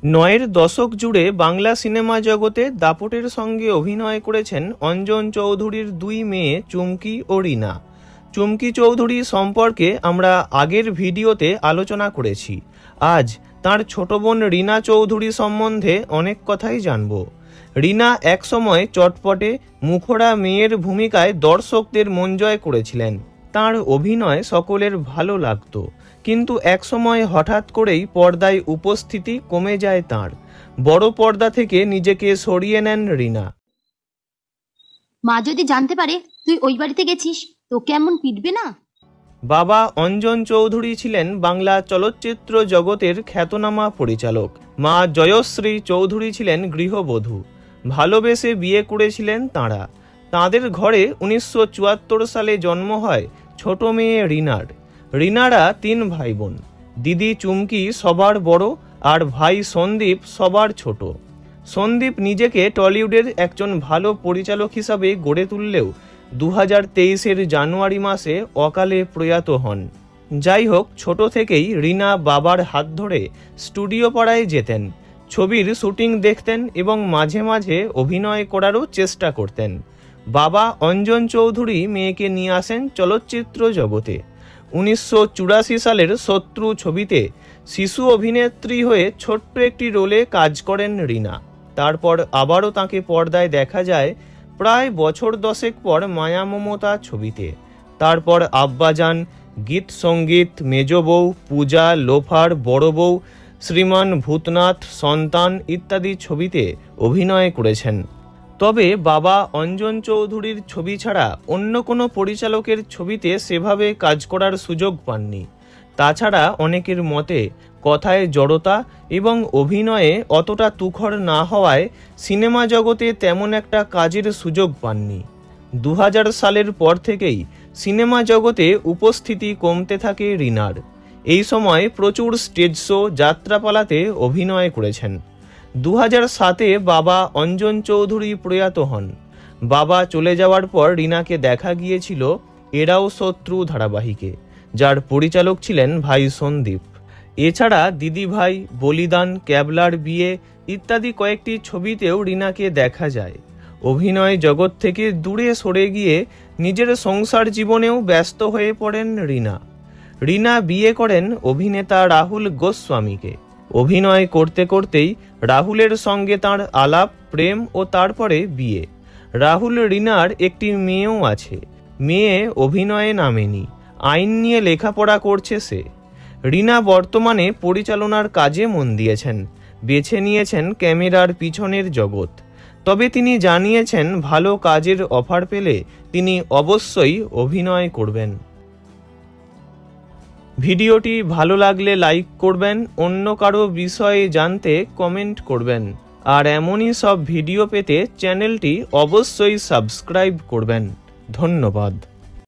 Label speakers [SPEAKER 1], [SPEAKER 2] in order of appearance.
[SPEAKER 1] নয়ের দশক জুড়ে বাংলা সিনেমা জগতে দাপটের সঙ্গে অভিনয় করেছেন অঞ্জন চৌধুরীর দুই মেয়ে চুমকি ও রিনা। চুমকি চৌধুরী সম্পর্কে আমরা আগের ভিডিওতে আলোচনা করেছি। আজ তার ছোট বোন রিনা চৌধুরী সম্বন্ধে অনেক কথাই জানব। রিনা একসময় চটপটে মুখরা মেয়ের ভূমিকায় দর্শকদের মন জয় করেছিলেন। তাঁর অভিনয় সকলের ভালো লাগতো, কিন্তু একসময় হঠাৎ করেই পর্দায় উপস্থিতি কমে যায় তাঁর। বড় পর্দা থেকে নিজেকে সরিয়ে নেন রিনা।
[SPEAKER 2] মা যদি জানতে পারে তুই ওই বাড়িতে গেছিস, তোকে এমন পিটবে না?
[SPEAKER 1] বাবা অঞ্জন চৌধুরী ছিলেন বাংলা চলচ্চিত্র জগতের খ্যাতনামা পরিচালক। মা জয়শ্রী চৌধুরী ছিলেন গৃহবধূ। ভালোবেসে বিয়ে করেছিলেন তাঁরা। তাঁদের ঘরে 1974 সালে জন্ম হয় ছোট মেয়ে রিনার। রিনারা 3 ভাই বোন। দিদি চুমকি সবার বড় আর ভাই সন্দীপ সবার ছোট। সন্দীপ নিজেকে টলিউডের একজন ভালো পরিচালক হিসাবে গড়ে তুললেও 2023-এর জানুয়ারি মাসে অকালে প্রয়াত হন। যাই হোক, ছোট থেকেই রিনা বাবার হাত ধরে স্টুডিও পাড়ায় যেতেন, ছবির শুটিং দেখতেন এবং মাঝে মাঝে অভিনয় করারও চেষ্টা করতেন। বাবা অঞ্জন চৌধুরী মেয়েকে নিয়ে আসেন চলচ্চিত্র জগতে। 1984 সালের শত্রু ছবিতে শিশু অভিনেত্রী হয়ে ছোট্ট একটি রোলে কাজ করেন রিনা। তারপর আবারও তাকে পর্দায় দেখা যায় প্রায় বছর 10 পর মায়া মমতা ছবিতে। তারপর আব্বাজান, গীত সঙ্গীত, মেজ বউ, পূজা, লোফার, বড় বউ, শ্রীমান ভূতনাথ, সন্তান ইত্যাদি ছবিতে অভিনয় করেছেন। তবে বাবা অঞ্জন চৌধুরীর ছবি ছাড়া অন্য কোনো পরিচালকের ছবিতে সেভাবে কাজ করার সুযোগ পাননি। তাছাড়া অনেকের মতে কথায় জড়তা এবং অভিনয়ে অতটা তুখর না হওয়ায় সিনেমা জগতে তেমন একটা কাজের সুযোগ পাননি। 2000 সালের পর থেকেই সিনেমা জগতে উপস্থিতি কমতে থাকে রিনার। এই সময় প্রচুর স্টেজ শো, যাত্রাপালাতে অভিনয় করেছেন। 2007-এ বাবা অঞ্জন চৌধুরী প্রয়াত হন। বাবা চলে যাওয়ার পর রিনাকে দেখা গিয়েছিল এরাও শত্রু ধারাবাহিকে, যার পরিচালক ছিলেন ভাই সন্দীপ। এছাড়া দিদি ভাই, বলিদান, ক্যাবলার বিয়ে ইত্যাদি কয়েকটি ছবিতেও রিনাকে দেখা যায়। অভিনয় জগৎ থেকে দূরে সরে গিয়ে নিজের সংসার জীবনেও ব্যস্ত হয়ে পড়েন রিনা। রিনা বিয়ে করেন অভিনেতা রাহুল গোস্বামীকে। অভিনয় করতে করতেই রাহুলের সঙ্গে তাঁর আলাপ, প্রেম ও তারপরে বিয়ে। রাহুল রিনার একটি মেয়েও আছে। মেয়ে অভিনয়ে নামেনি, আইন নিয়ে লেখাপড়া করছে সে। রিনা বর্তমানে পরিচালনার কাজে মন দিয়েছেন, বেছে নিয়েছেন ক্যামেরার পিছনের জগৎ। তবে তিনি জানিয়েছেন ভালো কাজের অফার পেলে তিনি অবশ্যই অভিনয় করবেন। ভিডিওটি ভালো লাগলে লাইক করবেন, অন্য কারো বিষয়ে জানতে কমেন্ট করবেন, আর এমনই সব ভিডিও পেতে চ্যানেলটি অবশ্যই সাবস্ক্রাইব করবেন। ধন্যবাদ।